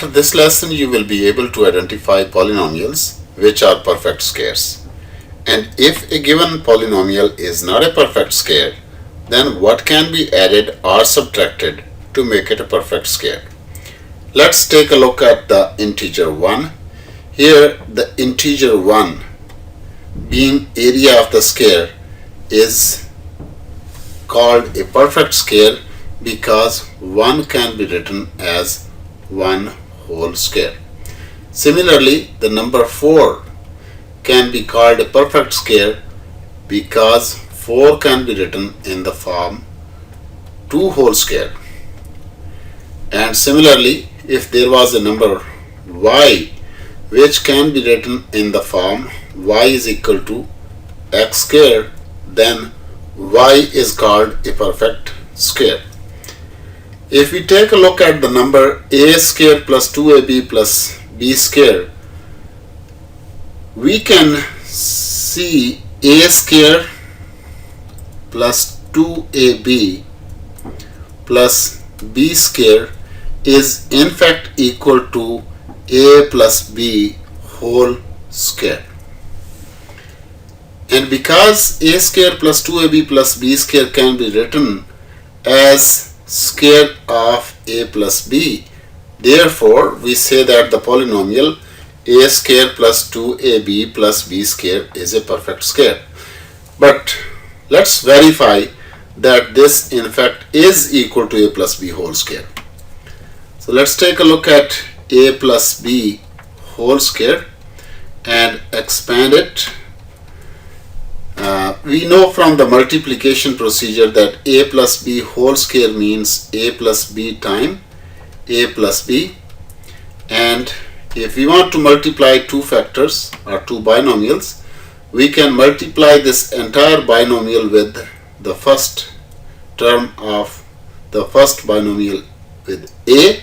After this lesson, you will be able to identify polynomials which are perfect squares. And if a given polynomial is not a perfect square, then what can be added or subtracted to make it a perfect square? Let's take a look at the integer 1. Here the integer 1 being area of the square is called a perfect square because 1 can be written as 1 whole square. Similarly, the number 4 can be called a perfect square because 4 can be written in the form 2 whole square. And similarly, if there was a number y which can be written in the form y is equal to x square, then y is called a perfect square. If we take a look at the number a square plus 2ab plus b square, we can see a square plus 2ab plus b square is in fact equal to a plus b whole square. And because a square plus 2ab plus b square can be written as square of a plus b, therefore we say that the polynomial a square plus 2ab plus b square is a perfect square. But let's verify that this in fact is equal to a plus b whole square. So let's take a look at a plus b whole square and expand it. We know from the multiplication procedure that a plus b whole square means a plus b times a plus b, and if we want to multiply two factors or two binomials, we can multiply this entire binomial with the first term of the first binomial with a,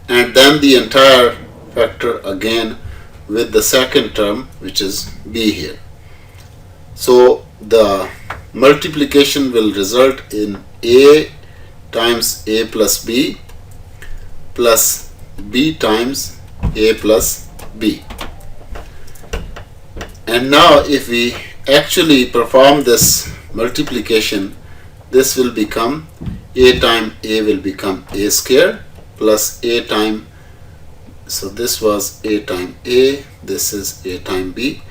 and then the entire factor again with the second term, which is b here. So the multiplication will result in a times a plus b plus b times a plus b. And now if we actually perform this multiplication, this will become a times a will become a square plus a times, so this was a times a, this is a times b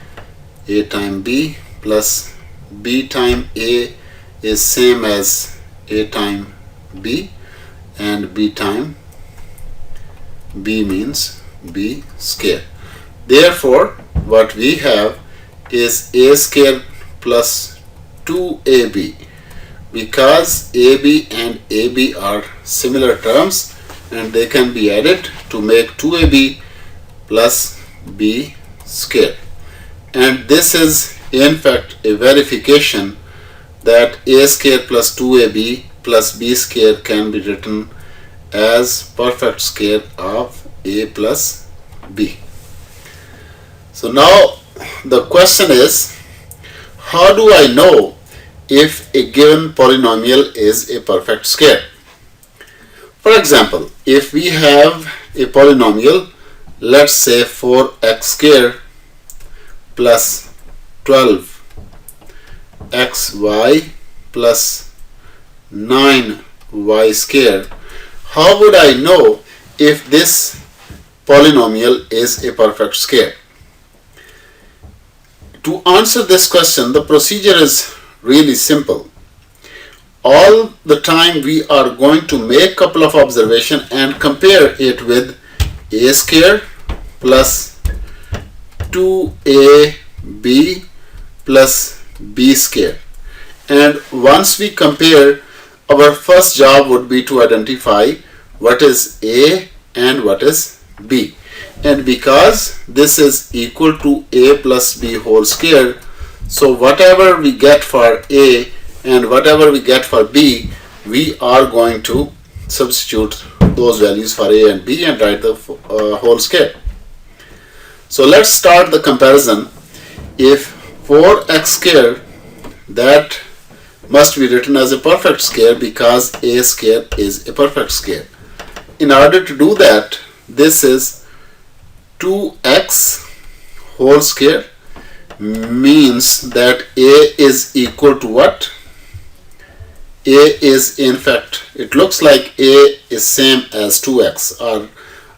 plus b times a is same as a times b, and b times b means b square. Therefore what we have is a square plus 2ab, because ab and ab are similar terms and they can be added to make 2ab plus b square. And this is in fact a verification that a square plus 2ab plus b square can be written as perfect square of a plus b. So now the question is, how do I know if a given polynomial is a perfect square? For example, if we have a polynomial, let's say 4x square plus 12xy plus 9y square, how would I know if this polynomial is a perfect square? To answer this question, the procedure is really simple. All the time we are going to make a couple of observations and compare it with a square plus 2ab plus b square. And once we compare, our first job would be to identify what is a and what is b. And because this is equal to a plus b whole square, so whatever we get for a and whatever we get for b, we are going to substitute those values for a and b and write the whole square. So let's start the comparison. If 4x square, that must be written as a perfect square because a square is a perfect square. In order to do that, this is 2x whole square, means that a is equal to what? A is, in fact, it looks like a is same as 2x, or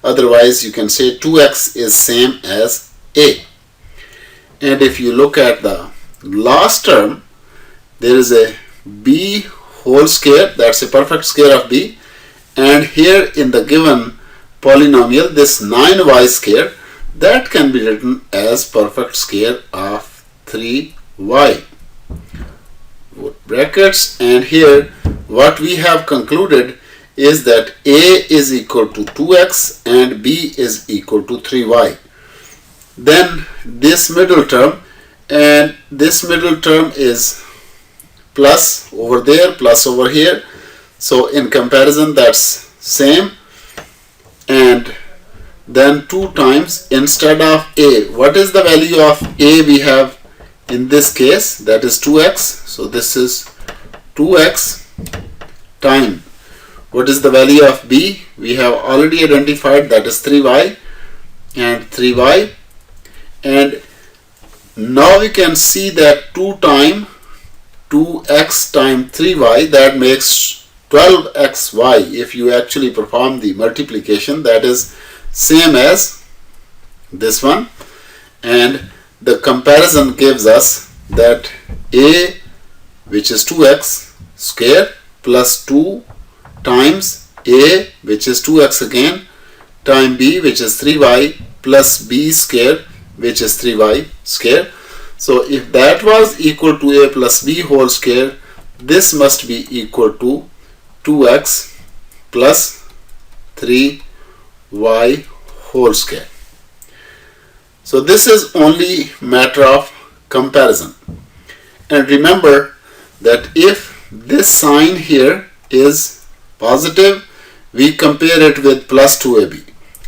otherwise you can say 2x is same as a. And if you look at the last term, there is a b whole square, that's a perfect square of b, and here in the given polynomial, this 9y square, that can be written as perfect square of 3y. Brackets, and here what we have concluded is that a is equal to 2x and b is equal to 3y. Then this middle term, and this middle term is plus over there, plus over here, so in comparison that's same. And then 2 times, instead of a, what is the value of a we have in this case? That is 2x. So this is 2x time, what is the value of b? We have already identified, that is 3y and 3y. And now we can see that 2 times 2x times 3y, that makes 12xy. If you actually perform the multiplication, that is same as this one, and the comparison gives us that a, which is 2x square, plus 2 times a, which is 2x again, time b, which is 3y, plus b square, which is 3y square. So if that was equal to a plus b whole square, this must be equal to 2x plus 3y whole square. So this is only matter of comparison. And remember that if this sign here is positive, we compare it with plus 2ab.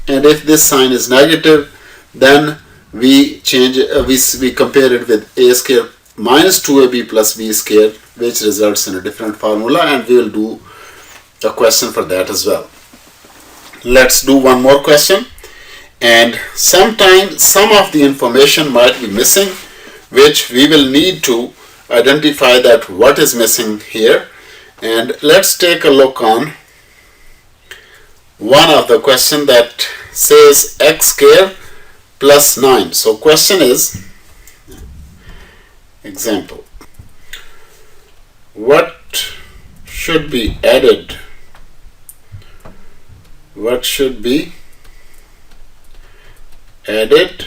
And if this sign is negative, then we change we compare it with a square minus 2ab plus b square, which results in a different formula, and we will do a question for that as well. Let's do one more question. And sometimes some of the information might be missing, which we will need to identify that what is missing here. And let's take a look on one of the question that says x square plus 9. So question is, example, what should be added? What should be added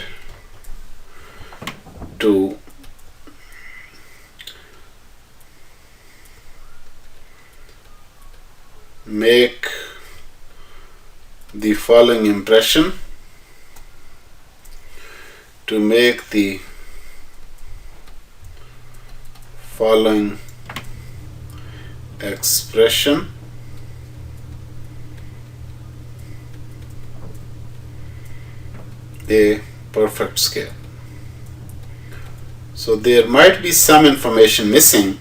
to make the following impression, to make the following expression a perfect square. So there might be some information missing.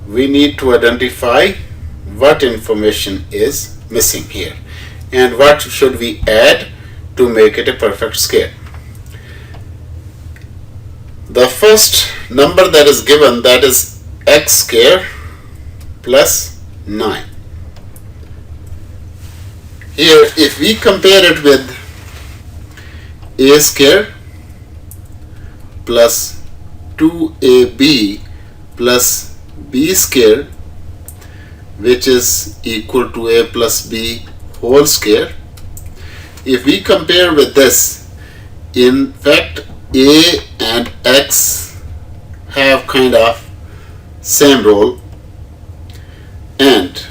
We need to identify what information is missing here and what should we add to make it a perfect square. The first number that is given, that is x square plus 9. Here if we compare it with a square plus 2ab plus b square, which is equal to a plus b whole square. If we compare with this, in fact a and x have kind of same role, and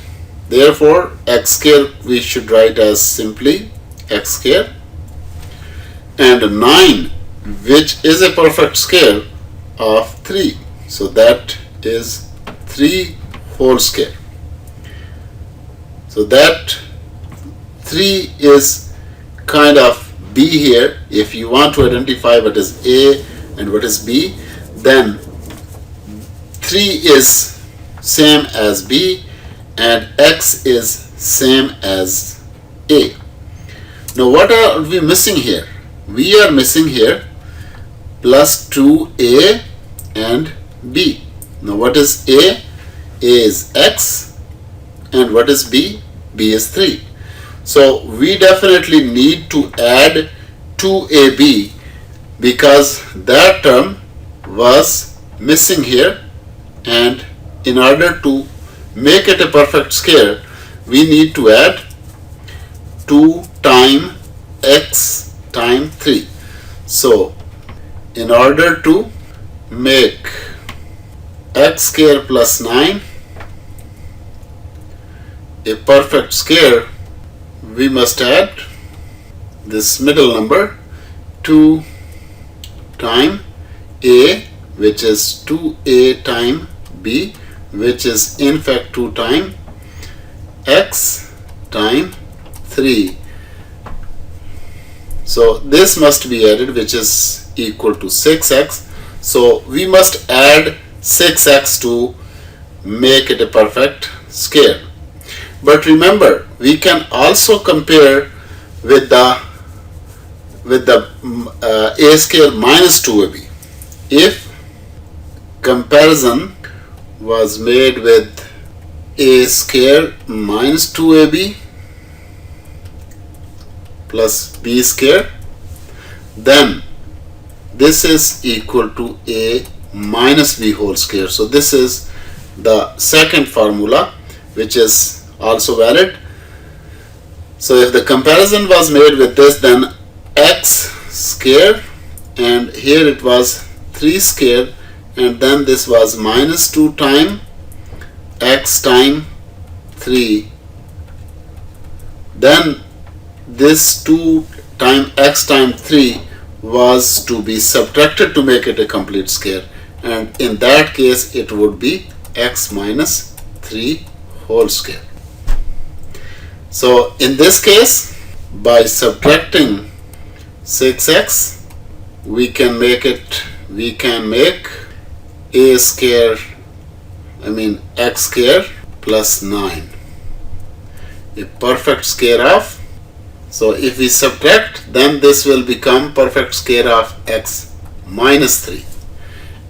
therefore x square we should write as simply x square, and 9, which is a perfect square of 3, so that is 3 whole square. So that 3 is kind of b here. If you want to identify what is a and what is b, then 3 is same as b and x is same as a. Now what are we missing here? We are missing here plus 2a and b. Now what is a? A is x, and what is b? B is 3. So we definitely need to add 2ab because that term was missing here, and in order to make it a perfect square we need to add 2 times x times 3. So in order to make x square plus 9 a perfect square, we must add this middle number 2 times a, which is 2a times b, which is in fact 2 times x times 3. So this must be added, which is equal to 6x. So we must add 6x to make it a perfect square. But remember, we can also compare with the a square minus 2ab. If comparison was made with a square minus 2ab plus b square, then this is equal to a minus b whole square. So this is the second formula, which is also valid. So if the comparison was made with this, then x square, and here it was 3 square, and then this was minus 2 times x times 3. Then this 2 times x times 3 was to be subtracted to make it a complete square, and in that case it would be x minus 3 whole square. So in this case, by subtracting 6x, we can make a square, x square plus 9 a perfect square of. So if we subtract, then this will become perfect square of x minus 3,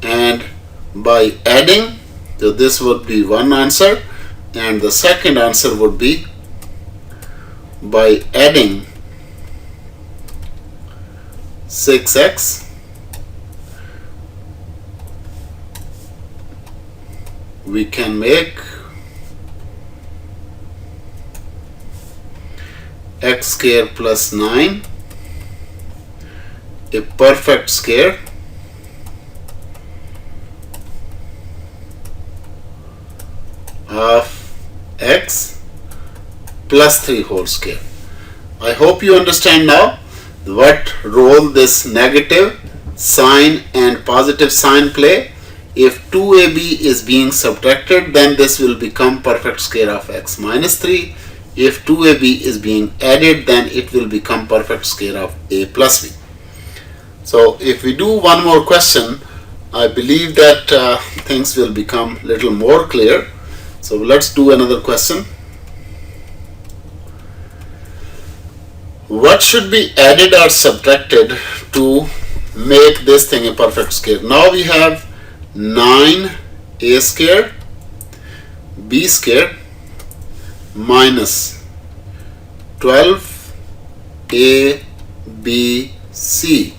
and by adding, so this would be one answer, and the second answer would be by adding 6x, we can make x square plus 9 a perfect square of x plus 3 whole square. I hope you understand now what role this negative sign and positive sign play. If 2ab is being subtracted, then this will become perfect square of x minus 3. If 2ab is being added, then it will become perfect square of a plus b. So if we do one more question, I believe that things will become little more clear. So let's do another question. What should be added or subtracted to make this thing a perfect square? Now we have 9a square b square minus 12a b c.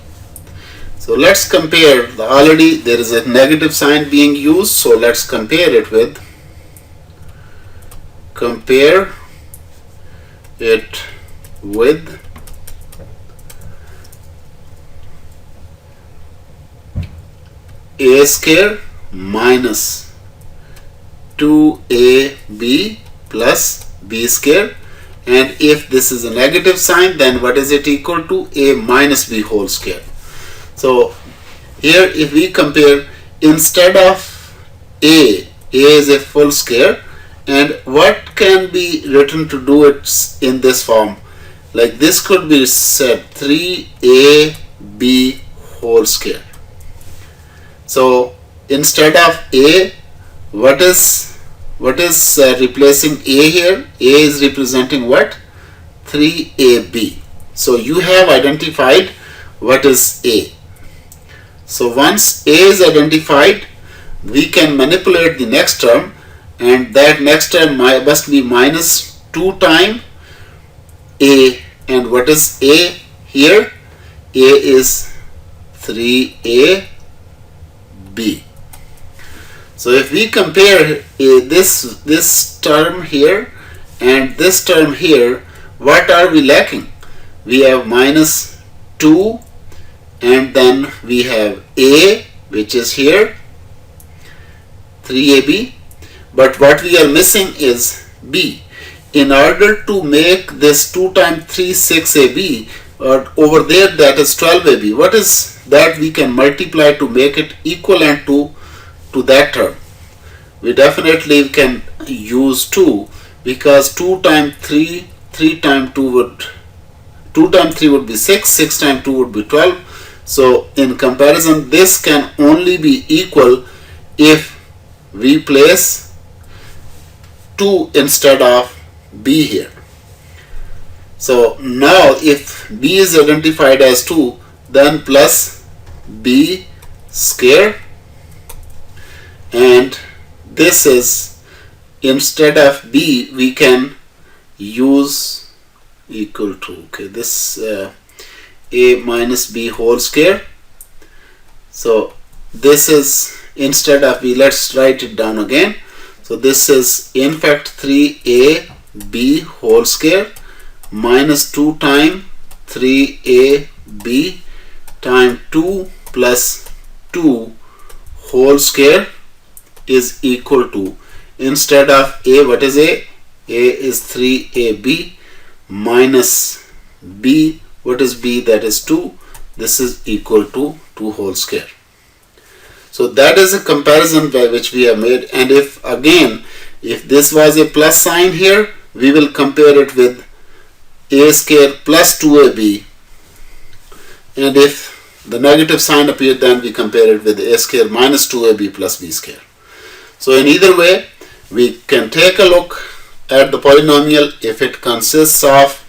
So let's compare. Already there is a negative sign being used, so let's compare it with a square minus 2ab plus b square, and if this is a negative sign, then what is it equal to? A minus b whole square. So here if we compare, instead of a is a full square, and what can be written to do it in this form? Like this could be said 3ab whole square. So instead of a, what is replacing a here? A is representing what? 3ab. So you have identified what is A. So once A is identified, we can manipulate the next term, and that next term must be minus 2 times A. And what is A here? A is 3AB. So if we compare this term here and this term here, what are we lacking? We have minus 2, and then we have A, which is here 3AB, but what we are missing is B. In order to make this 2 times 3 6AB, or over there that is 12AB, what is that we can multiply to make it equivalent to that term? We definitely can use 2, because 2 times 3, 3 times 2 would 2 times 3 would be 6, 6 times 2 would be 12. So in comparison, this can only be equal if we place 2 instead of B here. So now if B is identified as 2, then plus B square, and this is, instead of B we can use equal to, okay, this A minus B whole square. So this is, instead of B, let's write it down again. So this is in fact 3AB whole square minus 2 times 3AB times 2 plus 2 whole square is equal to, instead of A, what is A? A is 3AB minus B, what is B? That is 2. This is equal to 2 whole square. So that is a comparison by which we have made. And if again, if this was a plus sign here, we will compare it with A square plus 2AB, and if the negative sign appeared, then we compare it with A square minus 2AB plus B square. So in either way, we can take a look at the polynomial if it consists of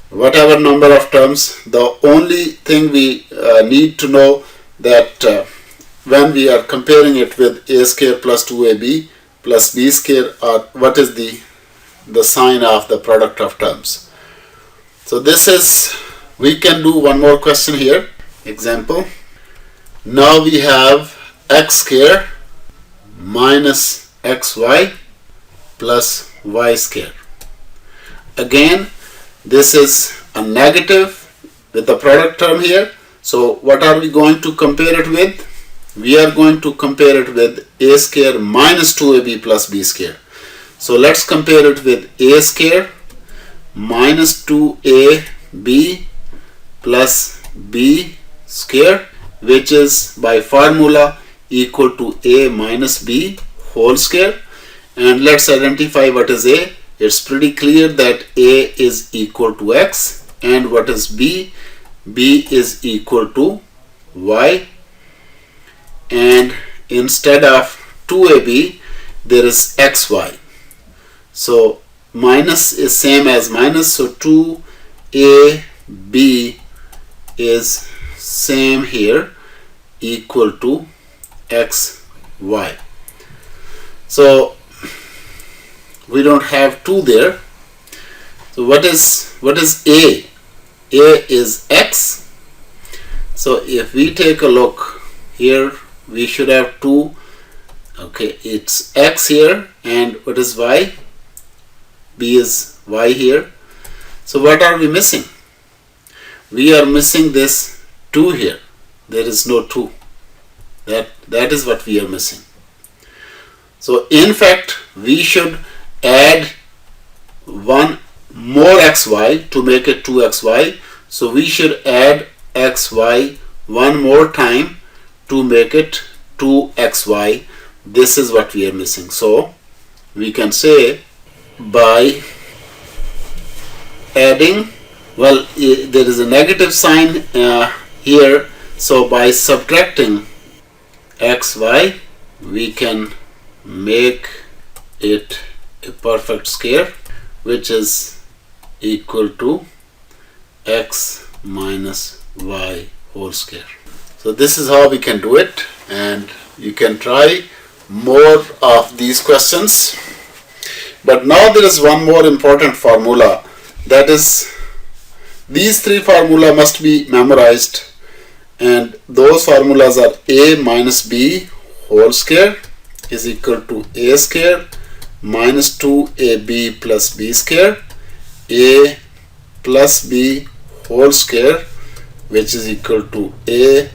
whatever number of terms. The only thing we need to know that when we are comparing it with A square plus 2AB plus B square, or what is the sign of the product of terms. So this is, we can do one more question here. Example, now we have x square minus xy plus y square. Again, this is a negative with the product term here. So what are we going to compare it with? We are going to compare it with A square minus 2AB plus B square. So let's compare it with A square minus 2AB plus B square, which is by formula equal to A minus B whole square. And let's identify what is A. It's pretty clear that A is equal to x, and what is B? B is equal to y, and instead of 2AB there is xy. So minus is same as minus, so 2AB is same here, equal to xy. So we don't have 2 there. So what is A? A is x. So if we take a look here, we should have 2. Okay, it's x here, and what is y? B is y here. So what are we missing? We are missing this 2 here. There is no 2. That is what we are missing. So in fact, we should add one more xy to make it 2xy. So we should add xy one more time to make it 2xy. This is what we are missing. So we can say by adding, well, there is a negative sign here, so by subtracting xy we can make it a perfect square, which is equal to x minus y whole square. So this is how we can do it, and you can try more of these questions. But now there is one more important formula, that is, these three formula must be memorized, and those formulas are a minus b whole square is equal to a square minus 2ab plus b square, a plus b whole square, which is equal to a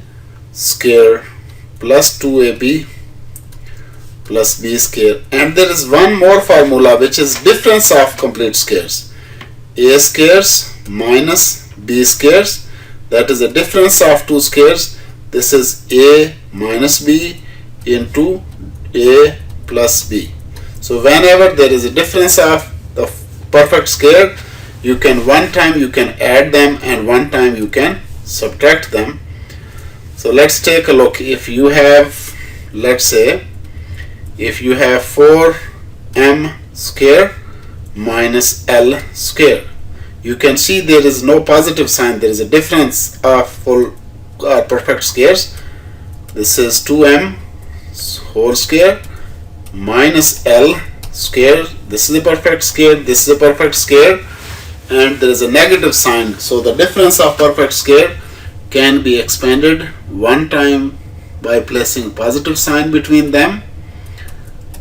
square plus 2ab plus b square. And there is one more formula which is difference of complete squares, a squares minus b squares, that is a difference of two squares. This is a minus b into a plus b. So whenever there is a difference of the perfect square, you can one time you can add them and one time you can subtract them. So let's take a look. If you have, let's say, if you have 4m square minus l square, you can see there is no positive sign, there is a difference of full perfect squares. This is 2m whole square minus l square. This is a perfect square, this is a perfect square, and there is a negative sign. So the difference of perfect square can be expanded one time by placing positive sign between them,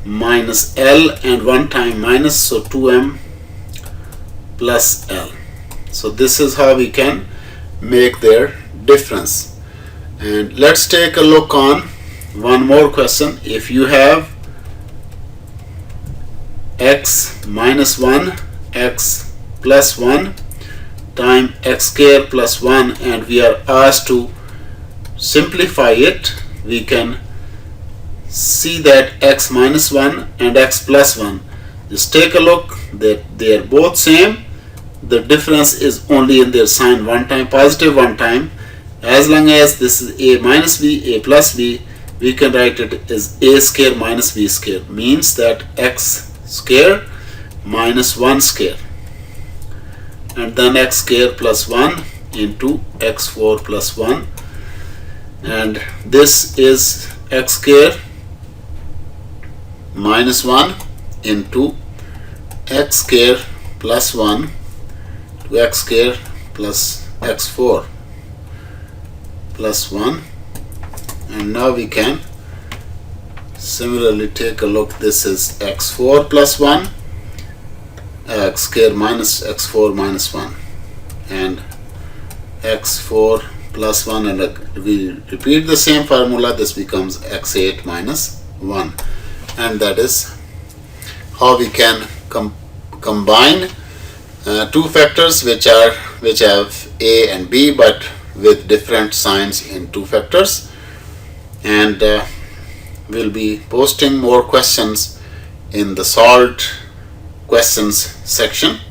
minus l, and one time minus, so 2m plus l. So this is how we can make their difference. And let's take a look on one more question. If you have x minus 1, x plus 1 time x square plus 1, and we are asked to simplify it, we can see that x minus 1 and x plus 1, just take a look that they are both same. The difference is only in their sign, one time positive, one time. As long as this is a minus b, a plus b, we can write it as a square minus b square, means that x square minus 1 square, and then x square plus 1 into x4 plus 1, and this is x square minus 1 into x square plus 1 to x square plus x4 plus 1. And now we can similarly take a look. This is x4 plus 1, x square minus x4 minus 1, and x4 plus 1, and we repeat the same formula. This becomes x8 minus 1, and that is how we can combine two factors which have a and b but with different signs in two factors. And we'll be posting more questions in the solved questions section.